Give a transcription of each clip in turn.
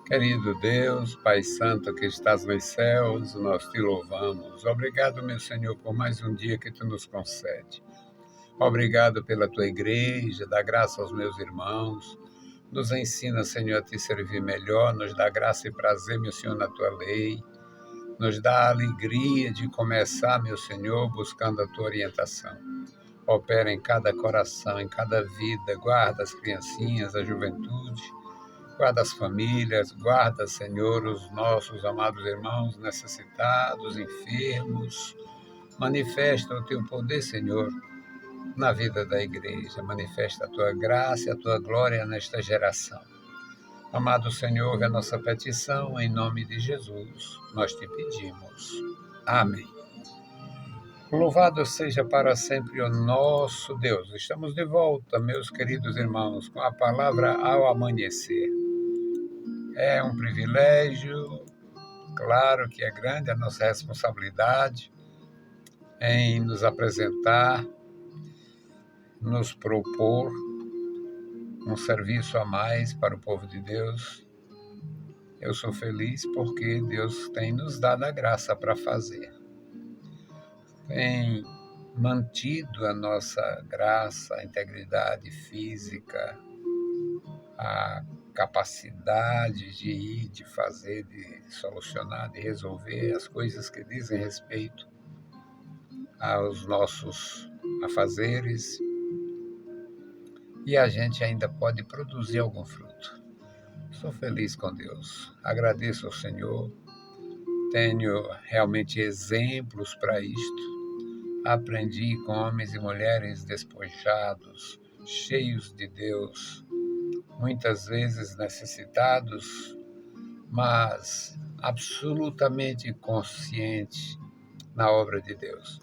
Querido Deus, Pai Santo que estás nos céus, nós te louvamos. Obrigado, meu Senhor, por mais um dia que tu nos concede. Obrigado pela tua igreja, dá graça aos meus irmãos. Nos ensina, Senhor, a te servir melhor, nos dá graça e prazer, meu Senhor, na tua lei. Nos dá a alegria de começar, meu Senhor, buscando a tua orientação. Opera em cada coração, em cada vida, guarda as criancinhas, a juventude. Guarda as famílias, guarda, Senhor, os nossos amados irmãos necessitados, enfermos. Manifesta o teu poder, Senhor, na vida da igreja. Manifesta a tua graça e a tua glória nesta geração. Amado Senhor, ouve a nossa petição, em nome de Jesus, nós te pedimos. Amém. Louvado seja para sempre o nosso Deus. Estamos de volta, meus queridos irmãos, com a palavra ao amanhecer. É um privilégio, claro que é grande a nossa responsabilidade em nos apresentar, nos propor um serviço a mais para o povo de Deus. Eu sou feliz porque Deus tem nos dado a graça para fazer. Tem mantido a nossa graça, a integridade física, a capacidade de ir, de fazer, de solucionar, de resolver as coisas que dizem respeito aos nossos afazeres, e a gente ainda pode produzir algum fruto. Sou feliz com Deus, agradeço ao Senhor, tenho realmente exemplos para isto, aprendi com homens e mulheres despojados, cheios de Deus, muitas vezes necessitados, mas absolutamente conscientes na obra de Deus.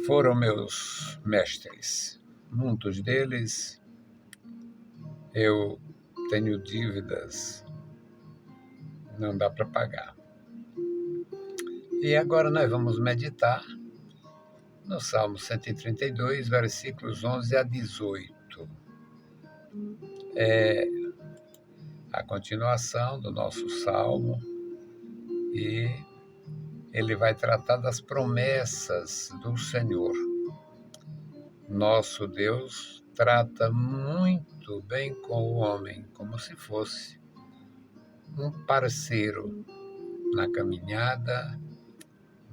Foram meus mestres. Muitos deles eu tenho dívidas, não dá para pagar. E agora nós vamos meditar no Salmo 132, versículos 11 a 18. É a continuação do nosso salmo e ele vai tratar das promessas do Senhor. Nosso Deus trata muito bem com o homem, como se fosse um parceiro na caminhada,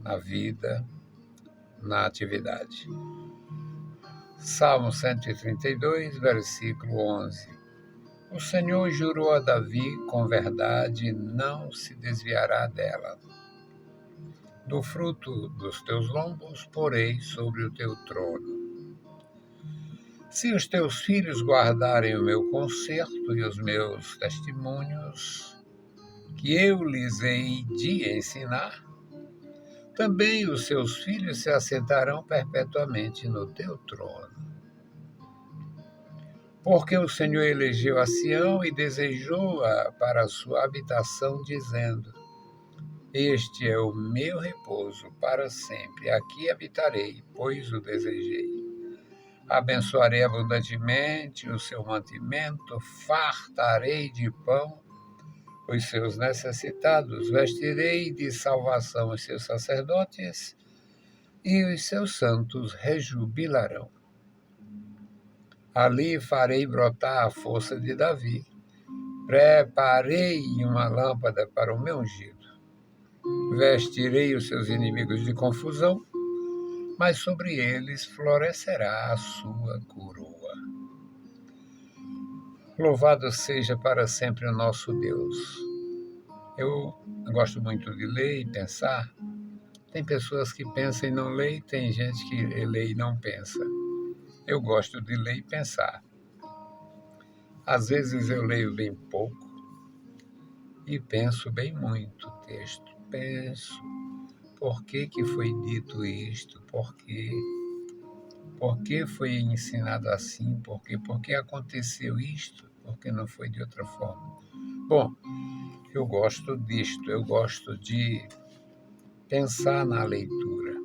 na vida, na atividade. Salmo 132, versículo 11. O Senhor jurou a Davi com verdade, não se desviará dela. Do fruto dos teus lombos porei sobre o teu trono. Se os teus filhos guardarem o meu conserto e os meus testemunhos, que eu lhes hei de ensinar, também os seus filhos se assentarão perpetuamente no teu trono. Porque o Senhor elegeu a Sião e desejou-a para a sua habitação, dizendo: Este é o meu repouso para sempre, aqui habitarei, pois o desejei. Abençoarei abundantemente o seu mantimento, fartarei de pão os seus necessitados, vestirei de salvação os seus sacerdotes, e os seus santos rejubilarão. Ali farei brotar a força de Davi, preparei uma lâmpada para o meu ungido. Vestirei os seus inimigos de confusão, mas sobre eles florescerá a sua coroa. Louvado seja para sempre o nosso Deus. Eu gosto muito de ler e pensar. Tem pessoas que pensam e não leem, tem gente que lê e não pensa. Eu gosto de ler e pensar. Às vezes eu leio bem pouco e penso bem muito o texto. Penso, por que foi dito isto? Por que foi ensinado assim? Por que aconteceu isto? Por que não foi de outra forma? Bom, eu gosto disto, eu gosto de pensar na leitura.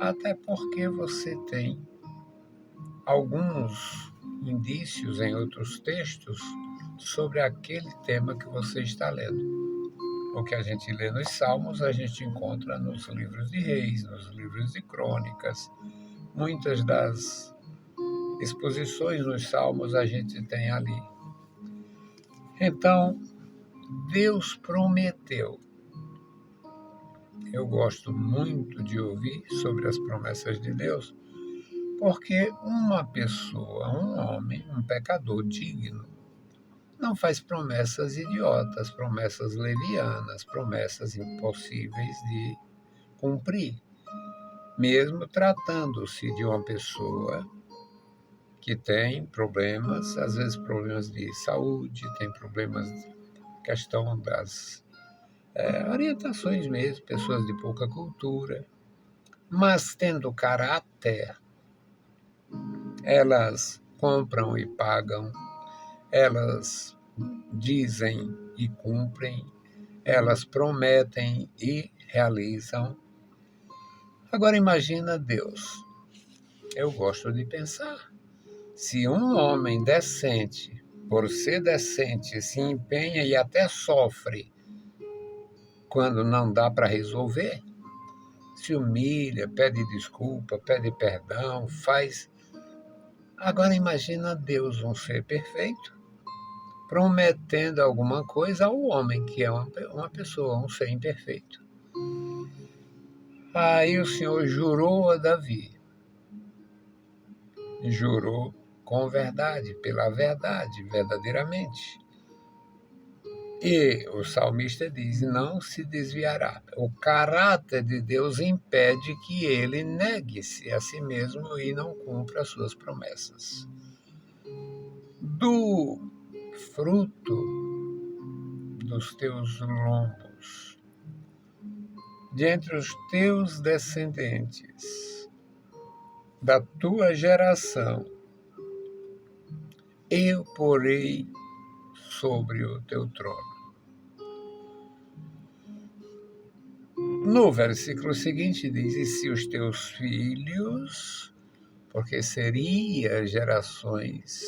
Até porque você tem alguns indícios em outros textos sobre aquele tema que você está lendo. O que a gente lê nos Salmos, a gente encontra nos livros de Reis, nos livros de Crônicas. Muitas das exposições nos Salmos a gente tem ali. Então, Deus prometeu. Eu gosto muito de ouvir sobre as promessas de Deus, porque uma pessoa, um homem, um pecador digno, não faz promessas idiotas, promessas levianas, promessas impossíveis de cumprir, mesmo tratando-se de uma pessoa que tem problemas, às vezes problemas de saúde, tem problemas, questão das orientações mesmo, pessoas de pouca cultura, mas tendo caráter, elas compram e pagam, elas dizem e cumprem, elas prometem e realizam. Agora imagina Deus. Eu gosto de pensar, se um homem decente, por ser decente, se empenha e até sofre quando não dá para resolver, se humilha, pede desculpa, pede perdão, faz. Agora imagina Deus, um ser perfeito, prometendo alguma coisa ao homem, que é uma pessoa, um ser imperfeito. Aí o Senhor jurou a Davi, jurou com verdade, pela verdade, verdadeiramente. E o salmista diz: não se desviará. O caráter de Deus impede que ele negue-se a si mesmo e não cumpra as suas promessas. Do fruto dos teus lombos, de entre os teus descendentes, da tua geração, eu porei sobre o teu trono. No versículo seguinte diz: e se os teus filhos, porque seria gerações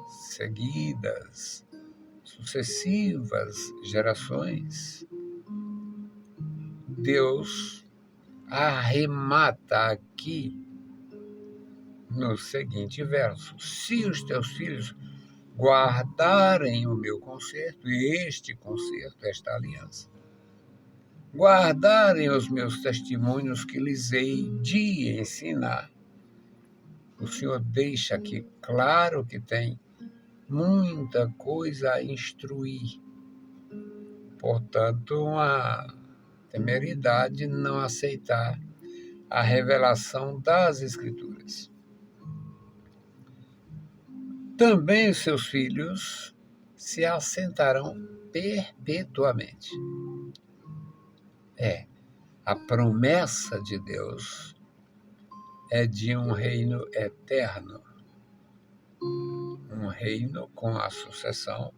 seguidas, sucessivas gerações, Deus arremata aqui no seguinte verso: se os teus filhos guardarem o meu concerto, este concerto, esta aliança, guardarem os meus testemunhos que lhes hei de ensinar. O Senhor deixa aqui claro que tem muita coisa a instruir. Portanto, uma temeridade não aceitar a revelação das Escrituras. Também os seus filhos se assentarão perpetuamente. A promessa de Deus é de um reino eterno, um reino com a sucessão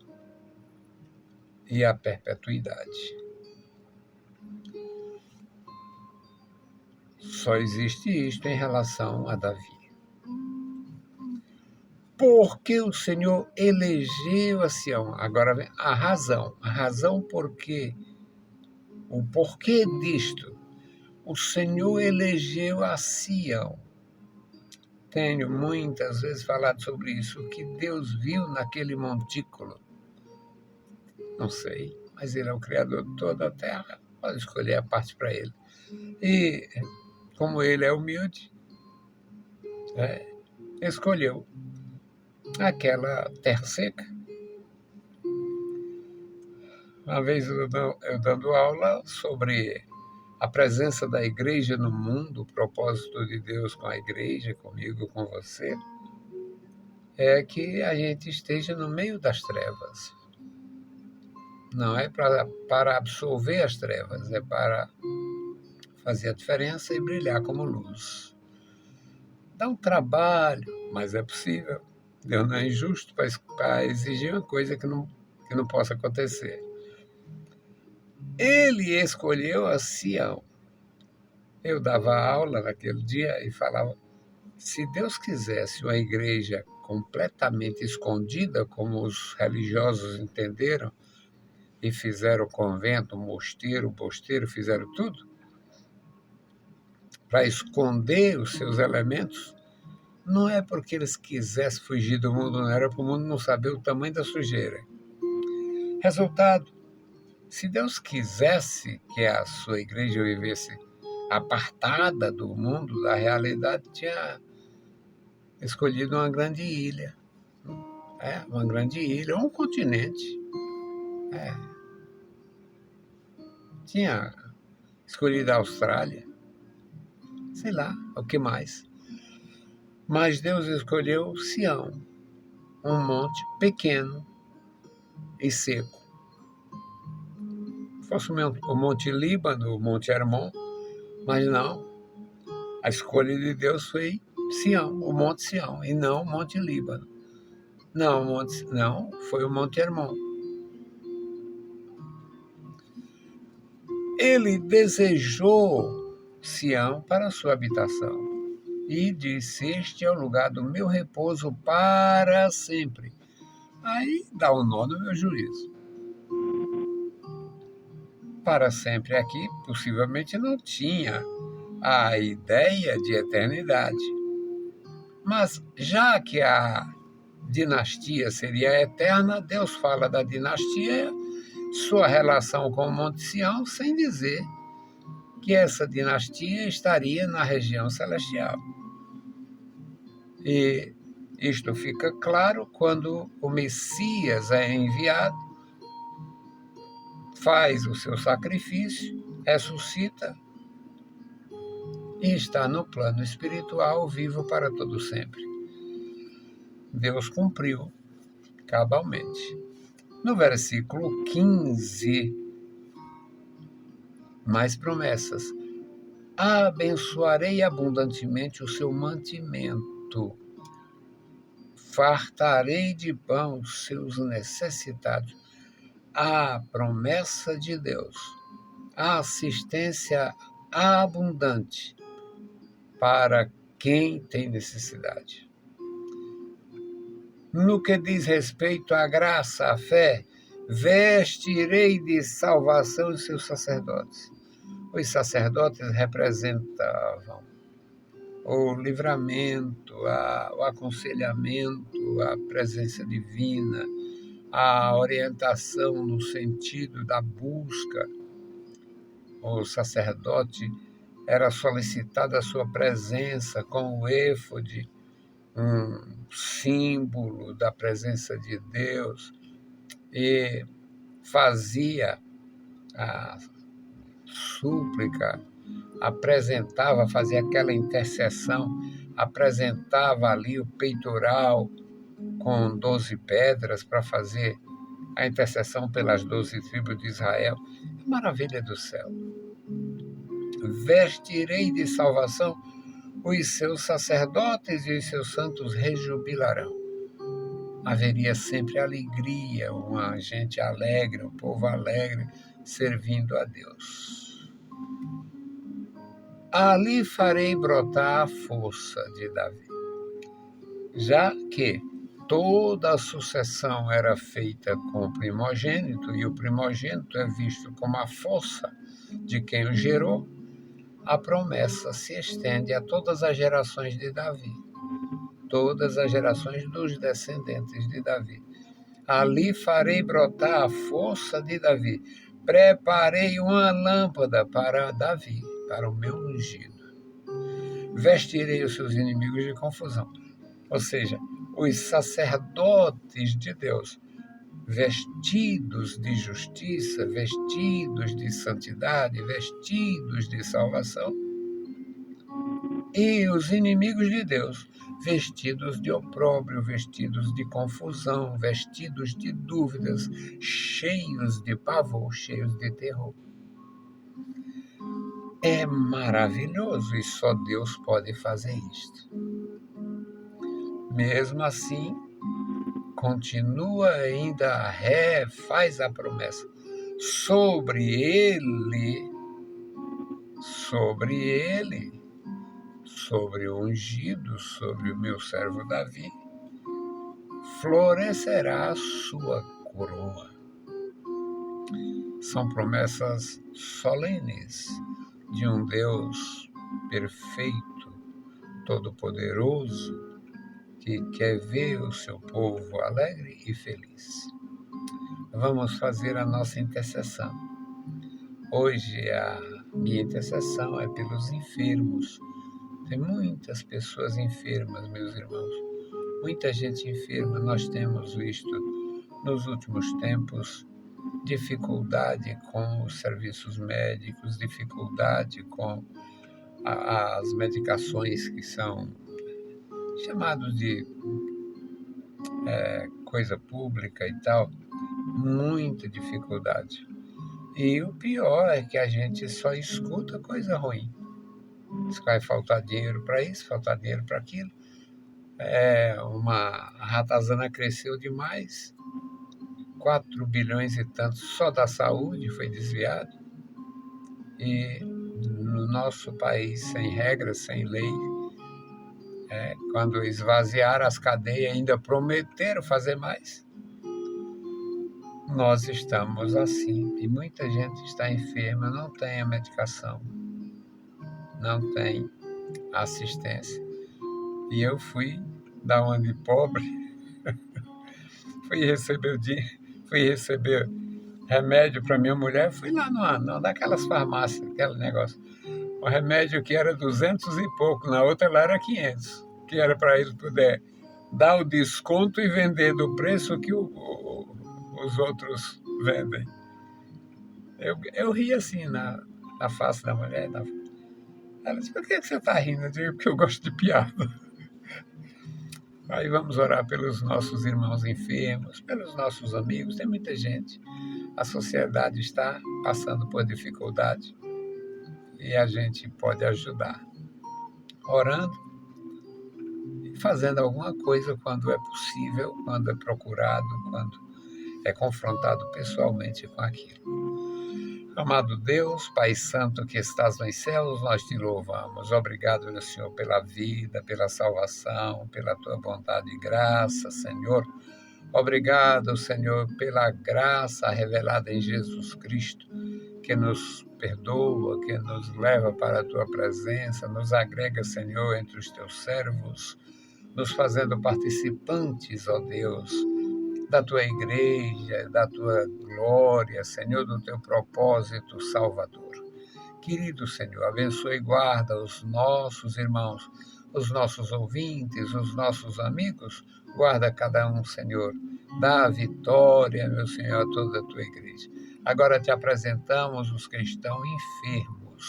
e a perpetuidade. Só existe isto em relação a Davi. Porque o Senhor elegeu a Sião. Agora vem a razão porque, o porquê disto. O Senhor elegeu a Sião. Tenho muitas vezes falado sobre isso, o que Deus viu naquele montículo. Não sei, mas Ele é o Criador de toda a terra, pode escolher a parte para Ele. E, como Ele é humilde, escolheu aquela terra seca. Uma vez eu dando aula sobre a presença da igreja no mundo, o propósito de Deus com a igreja, comigo, com você, é que a gente esteja no meio das trevas. Não é para absorver as trevas, é para fazer a diferença e brilhar como luz. Dá um trabalho, mas é possível. Deus não é injusto para exigir uma coisa que não possa acontecer. Ele escolheu a Sião. Eu dava aula naquele dia e falava Se Deus quisesse uma igreja completamente escondida, como os religiosos entenderam, e fizeram convento, mosteiro, fizeram tudo, para esconder os seus elementos, não é porque eles quisessem fugir do mundo, não era para o mundo não saber o tamanho da sujeira. Resultado, se Deus quisesse que a sua igreja vivesse apartada do mundo, da realidade, tinha escolhido uma grande ilha. Uma grande ilha, um continente. Tinha escolhido a Austrália, sei lá, o que mais. Mas Deus escolheu Sião, um monte pequeno e seco. Fosse o Monte Líbano, o Monte Hermon, mas não. A escolha de Deus foi Sião, o Monte Sião, e não o Monte Líbano. Não, foi o Monte Hermon. Ele desejou Sião para sua habitação e disse: este é o lugar do meu repouso para sempre. Aí dá um nó no meu juízo. Para sempre aqui, possivelmente não tinha a ideia de eternidade. Mas já que a dinastia seria eterna, Deus fala da dinastia, sua relação com o Monte Sião, sem dizer que essa dinastia estaria na região celestial. E isto fica claro quando o Messias é enviado, faz o seu sacrifício, ressuscita e está no plano espiritual vivo para todo sempre. Deus cumpriu cabalmente. No versículo 15, mais promessas. Abençoarei abundantemente o seu mantimento. Fartarei de pão os seus necessitados. A promessa de Deus. A assistência abundante para quem tem necessidade. No que diz respeito à graça, à fé, vestirei de salvação os seus sacerdotes. Os sacerdotes representavam o livramento, o aconselhamento, a presença divina, a orientação no sentido da busca. O sacerdote era solicitado a sua presença com o éfode, um símbolo da presença de Deus, e fazia a súplica, fazia aquela intercessão, apresentava ali o peitoral com 12 pedras para fazer a intercessão pelas 12 tribos de Israel. Maravilha do céu. Vestirei de salvação os seus sacerdotes e os seus santos rejubilarão. Haveria sempre alegria, uma gente alegre, um povo alegre, servindo a Deus. Ali farei brotar a força de Davi. Já que toda a sucessão era feita com o primogênito, e o primogênito é visto como a força de quem o gerou, a promessa se estende a todas as gerações de Davi, todas as gerações dos descendentes de Davi. Ali farei brotar a força de Davi. Preparei uma lâmpada para Davi, para o meu ungido. Vestirei os seus inimigos de confusão. Ou seja, os sacerdotes de Deus, vestidos de justiça, vestidos de santidade, vestidos de salvação, e os inimigos de Deus, vestidos de opróbrio, vestidos de confusão, vestidos de dúvidas, cheios de pavor, cheios de terror. É maravilhoso e só Deus pode fazer isto. Mesmo assim, continua ainda, faz a promessa. Sobre ele, sobre o ungido, sobre o meu servo Davi, florescerá a sua coroa. São promessas solenes de um Deus perfeito, todo-poderoso, que quer ver o seu povo alegre e feliz. Vamos fazer a nossa intercessão. Hoje a minha intercessão é pelos enfermos. Tem muitas pessoas enfermas, meus irmãos. Muita gente enferma. Nós temos visto nos últimos tempos dificuldade com os serviços médicos, dificuldade com as medicações que são chamados de coisa pública e tal, muita dificuldade. E o pior é que a gente só escuta coisa ruim. Diz que vai faltar dinheiro para isso, faltar dinheiro para aquilo. A ratazana cresceu demais, 4 bilhões e tanto só da saúde foi desviado. E no nosso país, sem regras, sem lei, quando esvaziaram as cadeias, ainda prometeram fazer mais. Nós estamos assim, e muita gente está enferma, não tem a medicação, não tem assistência. E eu fui da onde pobre, fui receber remédio para minha mulher, fui lá numa daquelas farmácias, aquele negócio. O remédio que era 200 e pouco, na outra lá era 500, que era para ele poder dar o desconto e vender do preço que os outros vendem. Eu ri assim na face da mulher. Ela disse, por que você está rindo? Eu digo, porque eu gosto de piada. Aí vamos orar pelos nossos irmãos enfermos, pelos nossos amigos, tem muita gente. A sociedade está passando por dificuldade e a gente pode ajudar, orando e fazendo alguma coisa quando é possível, quando é procurado, quando é confrontado pessoalmente com aquilo. Amado Deus, Pai Santo que estás nos céus, nós te louvamos. Obrigado, meu Senhor, pela vida, pela salvação, pela tua bondade e graça, Senhor. Obrigado, Senhor, pela graça revelada em Jesus Cristo, que nos perdoa, que nos leva para a tua presença, nos agrega, Senhor, entre os teus servos, nos fazendo participantes, ó Deus, da tua igreja, da tua glória, Senhor, do teu propósito salvador. Querido Senhor, abençoe e guarda os nossos irmãos, os nossos ouvintes, os nossos amigos, guarda cada um, Senhor, dá a vitória, meu Senhor, a toda a tua igreja. Agora te apresentamos os que estão enfermos.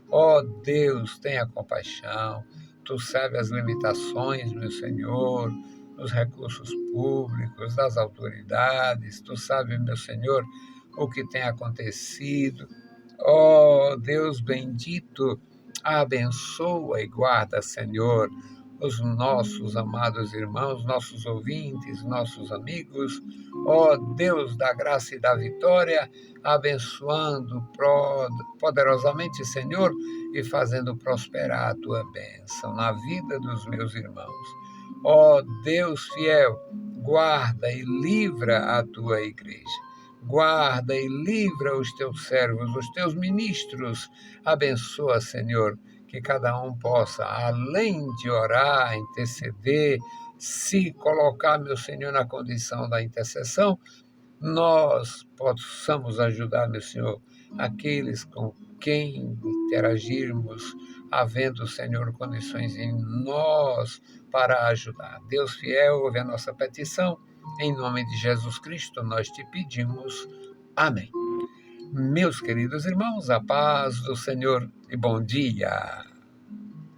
Ó Deus, tenha compaixão, tu sabes as limitações, meu Senhor, dos recursos públicos, das autoridades, tu sabes, meu Senhor, o que tem acontecido. Ó Deus bendito, abençoa e guarda, Senhor, os nossos amados irmãos, nossos ouvintes, nossos amigos. Ó Deus da graça e da vitória, abençoando poderosamente, Senhor, e fazendo prosperar a tua bênção na vida dos meus irmãos. Ó Deus fiel, guarda e livra a tua igreja. Guarda e livra os teus servos, os teus ministros. Abençoa, Senhor, que cada um possa, além de orar, interceder, se colocar, meu Senhor, na condição da intercessão, nós possamos ajudar, meu Senhor, aqueles com quem interagirmos, havendo, Senhor, condições em nós para ajudar. Deus fiel, ouve a nossa petição. Em nome de Jesus Cristo, nós te pedimos. Amém. Meus queridos irmãos, a paz do Senhor e bom dia.